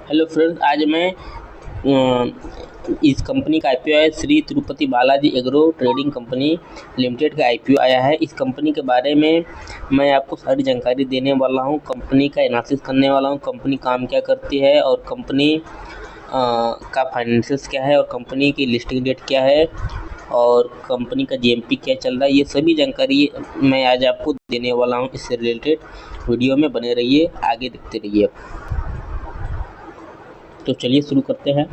Hello friends, आज मैं इस कंपनी का आईपीओ है। Shri Tirupati Balaji agro trading company limited का आईपीओ आया है। इस कंपनी के बारे में मैं आपको सारी जानकारी देने वाला हूं, कंपनी का एनालिसिस करने वाला हूं, कंपनी काम क्या करती है और कंपनी का फाइनेंशियल्स क्या है और कंपनी की लिस्टिंग डेट क्या है और कंपनी का जीएमपी क्या चल रहा है। ये सभी जानकारी मैं आज आपको देने वाला हूँ। इससे रिलेटेड वीडियो में बने रहिए, आगे देखते रहिए। तो चलिए शुरू करते हैं।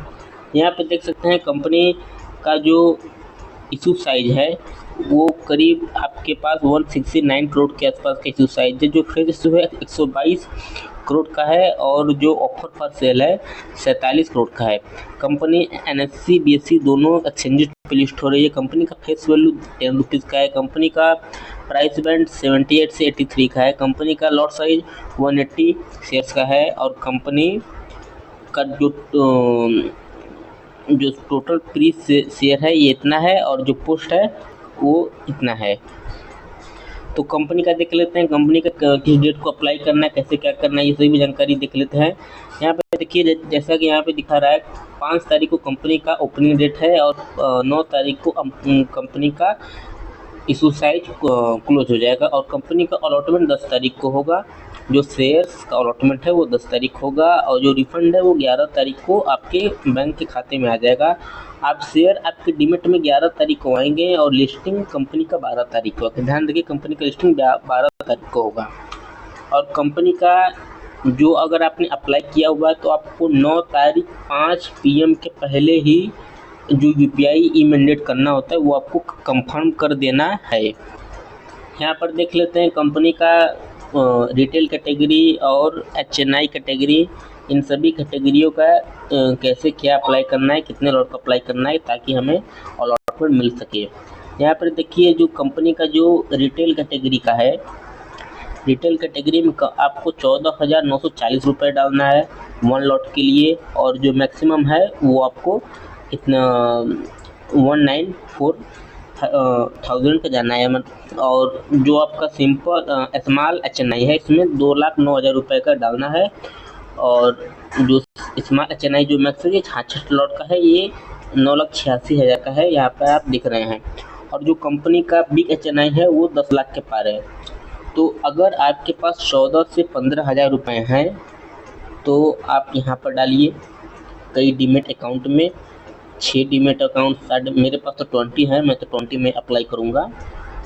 यहाँ पे देख सकते हैं कंपनी का जो इशू साइज है वो करीब आपके पास 169 करोड़ के आसपास का इशू साइज है। जो फ्रेश इशू है 122 करोड़ का है और जो ऑफर फॉर सेल है 47 करोड़ का है। कंपनी NSE BSE दोनों एक्सचेंजेस पे लिस्ट हो रही है। कंपनी का फेस वैल्यू 10 रुपीज़ का है। कंपनी का प्राइस बैंड 78 से 83 का है। कंपनी का लॉट साइज 180 शेयर्स का है और कंपनी का जो टोटल प्री शेयर है ये इतना है और जो पोस्ट है वो इतना है। तो कंपनी का देख लेते हैं, कंपनी का किस डेट को अप्लाई करना है, कैसे क्या करना है, ये सभी भी जानकारी देख लेते हैं। यहाँ पे देखिए जैसा कि यहाँ पे दिखा रहा है 5 तारीख को कंपनी का ओपनिंग डेट है और 9 तारीख को कंपनी का इशू साइज क्लोज हो जाएगा और कंपनी का अलॉटमेंट 10 तारीख को होगा। जो शेयर्स का अलॉटमेंट है वो 10 तारीख होगा और जो रिफंड है वो 11 तारीख को आपके बैंक के खाते में आ जाएगा। आप शेयर आपके डीमेट में 11 तारीख को आएंगे और लिस्टिंग कंपनी का 12 तारीख को। ध्यान रखिए कंपनी का लिस्टिंग 12 तारीख को होगा और कंपनी का जो अगर आपने अप्लाई किया हुआ है तो आपको 9 तारीख 5 PM के पहले ही जो UPI ई-मैंडेट करना होता है वो आपको कंफर्म कर देना है। यहाँ पर देख लेते हैं कंपनी का रिटेल कैटेगरी और HNI कैटेगरी, इन सभी कैटेगरियों का कैसे क्या अप्लाई करना है, कितने लॉट का अप्लाई करना है ताकि हमें अलॉटमेंट मिल सके। यहाँ पर देखिए जो कंपनी का जो रिटेल कैटेगरी का है, रिटेल कैटेगरी में आपको 14,940 रुपये डालना है 1 लॉट के लिए और जो मैक्सिमम है वो आपको इतना 194,000 का जाना है। और जो आपका सिंपल स्मॉल HNI है इसमें 2,09,000 रुपये का डालना है और जो स्मॉल HNI जो मैक्स है 66 लॉट का है ये 9,86,000 का है। यहाँ पर आप दिख रहे हैं और जो कंपनी का बिग HNI है वो 10 लाख के पार है। तो अगर आपके पास 14 से 15,000 रुपये हैं तो आप यहाँ पर डालिए कई डीमेट अकाउंट में। 6 डीमेट अकाउंट मेरे पास तो 20 है, मैं तो 20 में अप्लाई करूँगा।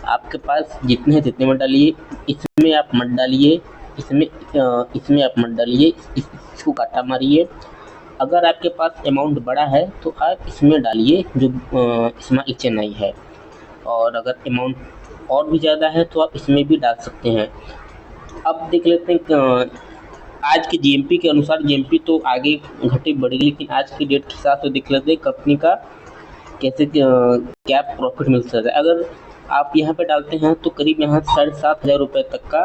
आपके पास जितने हैं जितने में डालिए, इसमें आप मत डालिए, इसमें आप मत डालिए, इसको काटा मारिए। अगर आपके पास अमाउंट बड़ा है तो आप इसमें डालिए जो इसमें HNI है और अगर अमाउंट और भी ज़्यादा है तो आप इसमें भी डाल सकते हैं। अब देख लेते हैं आज के जीएमपी के अनुसार, जीएमपी तो आगे घटी बढ़ेगी लेकिन आज की डेट के हिसाब से देख लेते हैं कंपनी का कैसे क्या प्रॉफिट मिल सकता है। अगर आप यहाँ पे डालते हैं तो करीब यहाँ 7,500 रुपये तक का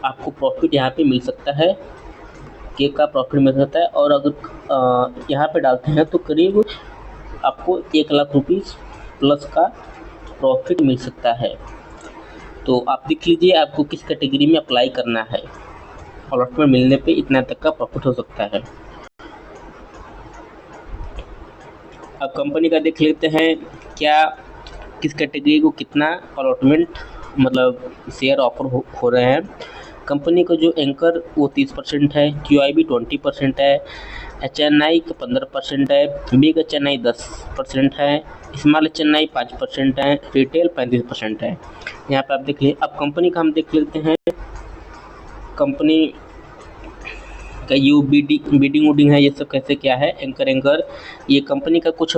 आपको प्रॉफिट यहाँ पे मिल सकता है, केक का प्रॉफिट मिल सकता है। और अगर यहाँ पे डालते हैं तो करीब आपको 1 लाख रुपीज़ प्लस का प्रॉफिट मिल सकता है। तो आप देख लीजिए आपको किस कैटेगरी में अप्लाई करना है, अलॉटमेंट मिलने पे इतना तक का प्रॉफिट हो सकता है। अब कंपनी का देख लेते हैं क्या किस कैटेगरी को कितना अलॉटमेंट मतलब शेयर ऑफर हो रहे हैं। कंपनी का जो एंकर वो 30% है, QIB 20% है, HNI का 15% है, बिग HNI 10% है, स्मॉल HNI 5% है, रिटेल 35% है। यहाँ पे आप देख लीजिए। अब कंपनी का हम देख लेते हैं कंपनी का बिडिंग वुडिंग है, ये सब कैसे क्या है। एंकर ये कंपनी का कुछ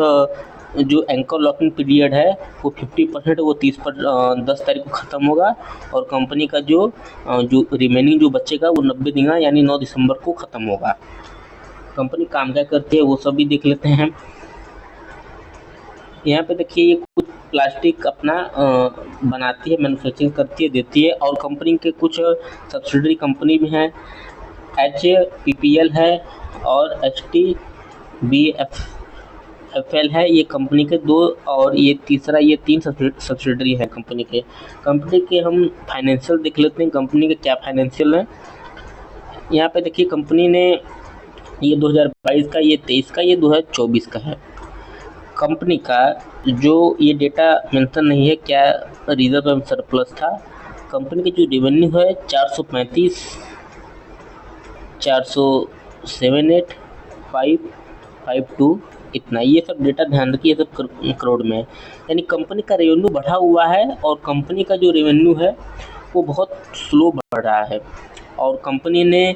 जो एंकर लॉकिंग पीरियड है वो 50% है, वो 10 तारीख को ख़त्म होगा और कंपनी का जो रिमेनिंग जो बचेगा वो 90 दिन यानी 9 दिसंबर को ख़त्म होगा। कंपनी काम क्या करती है वो सब भी देख लेते हैं। यहाँ पे देखिए ये कुछ प्लास्टिक अपना बनाती है, मैन्युफैक्चरिंग करती है, देती है और कंपनी के कुछ सब्सिडरी कंपनी भी हैं, HPPL है और HTBFL है। ये कंपनी के 2 और ये तीसरा, ये 3 सब्सिडरी है कंपनी के। कंपनी के हम फाइनेंशियल देख लेते हैं, कंपनी के क्या फाइनेंशियल है। यहाँ पे देखिए कंपनी ने ये 2022 का, ये 23 का, ये 2024 का है। कंपनी का जो ये डेटा मेंशन नहीं है क्या रिजर्व एवं सरप्लस था। कंपनी का जो रेवेन्यू है 435, 478, 552, इतना, ये सब डेटा ध्यान रखिए, ये सब करोड़ में है। यानी कंपनी का रेवेन्यू बढ़ा हुआ है और कंपनी का जो रेवेन्यू है वो बहुत स्लो बढ़ रहा है। और कंपनी ने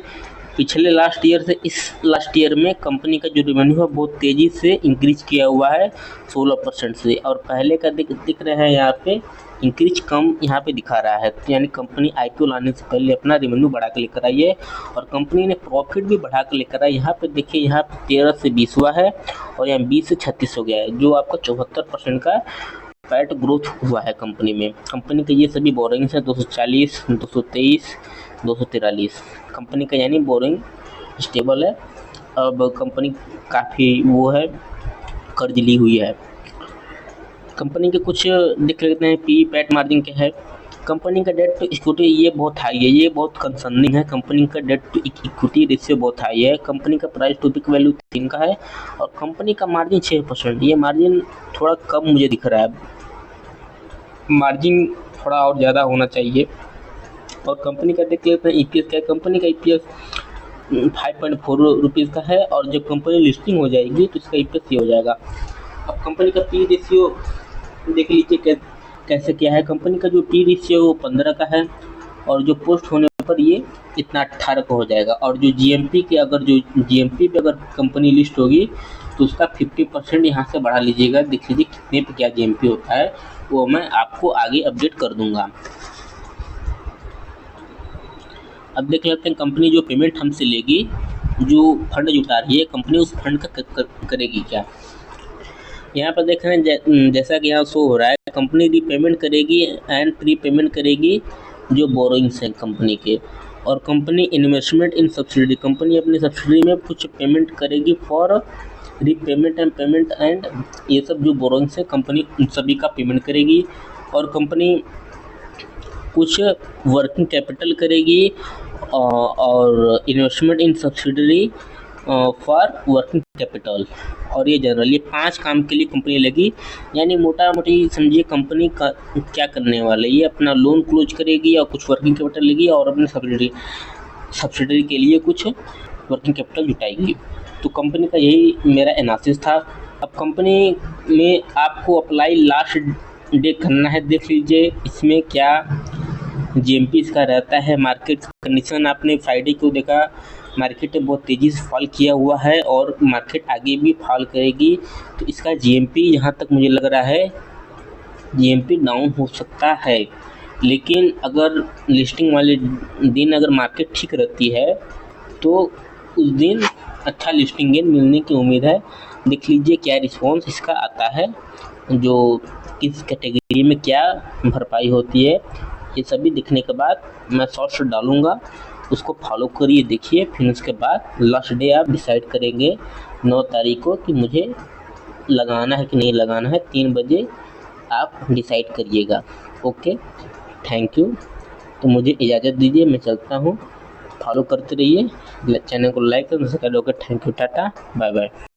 पिछले लास्ट ईयर से इस लास्ट ईयर में कंपनी का जो रेवेन्यू है बहुत तेज़ी से इंक्रीज किया हुआ है 16% से, और पहले का दिख रहा है यहाँ पे इंक्रीज कम यहाँ पे दिखा रहा है। तो यानी कंपनी आईपीओ लाने से पहले अपना रेवेन्यू बढ़ा के लेकर आई है और कंपनी ने प्रॉफिट भी बढ़ा के लेकर आई। यहाँ पे देखिए, यहाँ 13 से 20 हुआ है और यहाँ 20 से 36 हो गया है, जो आपका 74% का पैट ग्रोथ हुआ है कंपनी में। कंपनी के ये सभी बोरिंग्स हैं 240, 223, 243 कंपनी का, यानी बोरिंग स्टेबल है। अब कंपनी काफ़ी वो है, कर्ज ली हुई है। कंपनी के कुछ देख लेते हैं, पी पैट मार्जिन क्या है। कंपनी का डेट टू इक्विटी ये बहुत हाई है, ये बहुत कंसर्निंग है। कंपनी का डेट टू इक्विटी रेशियो बहुत हाई है। कंपनी का प्राइस टू बुक वैल्यू 3 का है और कंपनी का मार्जिन 6%। ये मार्जिन थोड़ा कम मुझे दिख रहा है, मार्जिन थोड़ा और ज़्यादा होना चाहिए। और कंपनी का देख लेते हैं ईपीएस क्या है। कंपनी का ईपीएस 5.4 रुपीज़ का है और जब कंपनी लिस्टिंग हो जाएगी तो इसका ईपीएस ये हो जाएगा। अब कंपनी का पी रेशियो देख लीजिए कैसे क्या है। कंपनी का जो पी रेशियो वो 15 का है और जो पोस्ट होने पर ये इतना 18 का हो जाएगा। और जो जीएमपी पे अगर कंपनी लिस्ट होगी तो उसका 50% यहाँ से बढ़ा लीजिएगा। देख लीजिए कितने पे क्या जीएमपी होता है, वो मैं आपको आगे अपडेट कर दूंगा। अब देख लेते हैं कंपनी जो पेमेंट हमसे लेगी, जो फंड जुटा रही है कंपनी, उस फंड का करेगी क्या। यहाँ पर देख रहे हैं जैसा कि यहाँ शो हो रहा है, कंपनी रीपेमेंट करेगी एंड प्री पेमेंट करेगी जो बोरोइंग्स हैं कंपनी के। और कंपनी इन्वेस्टमेंट इन सब्सिडी, कंपनी अपनी सब्सिडी में कुछ पेमेंट करेगी फॉर रीपेमेंट एंड ये सब जो बोरोइंग्स हैं कंपनी उन सभी का पेमेंट करेगी। और कंपनी कुछ वर्किंग कैपिटल करेगी और investment in subsidiary for working capital. और ये जनरली 5 काम के लिए कंपनी लगी। यानी मोटा मोटी समझिए कंपनी का क्या करने वाले, ये अपना लोन क्लोज करेगी और कुछ वर्किंग कैपिटल लेगी और अपने सब्सिडरी के लिए कुछ वर्किंग कैपिटल जुटाएगी। तो कंपनी का यही मेरा एनालिसिस था। अब कंपनी में आपको अप्लाई लास्ट डे करना है। देख लीजिए इसमें क्या जीएमपी इसका रहता है। मार्केट कंडीशन आपने फ्राइडे को देखा, मार्केट बहुत तेज़ी से फॉल किया हुआ है और मार्केट आगे भी फॉल करेगी। तो इसका जीएमपी यहाँ तक मुझे लग रहा है जीएमपी डाउन हो सकता है। लेकिन अगर लिस्टिंग वाले दिन अगर मार्केट ठीक रहती है तो उस दिन अच्छा लिस्टिंग गेन मिलने की उम्मीद है। देख लीजिए क्या रिस्पॉन्स इसका आता है, जो किस कैटेगरी में क्या भरपाई होती है। ये सभी दिखने के बाद मैं शॉर्ट्स डालूंगा, उसको फॉलो करिए, देखिए। फिर उसके बाद लास्ट डे आप डिसाइड करेंगे 9 तारीख को कि मुझे लगाना है कि नहीं लगाना है। 3 बजे आप डिसाइड करिएगा। Okay, thank you. तो मुझे इजाज़त दीजिए, मैं चलता हूँ। फॉलो करते रहिए, चैनल को लाइक करें, सब्सक्राइब करें। Thank you, tata, bye bye.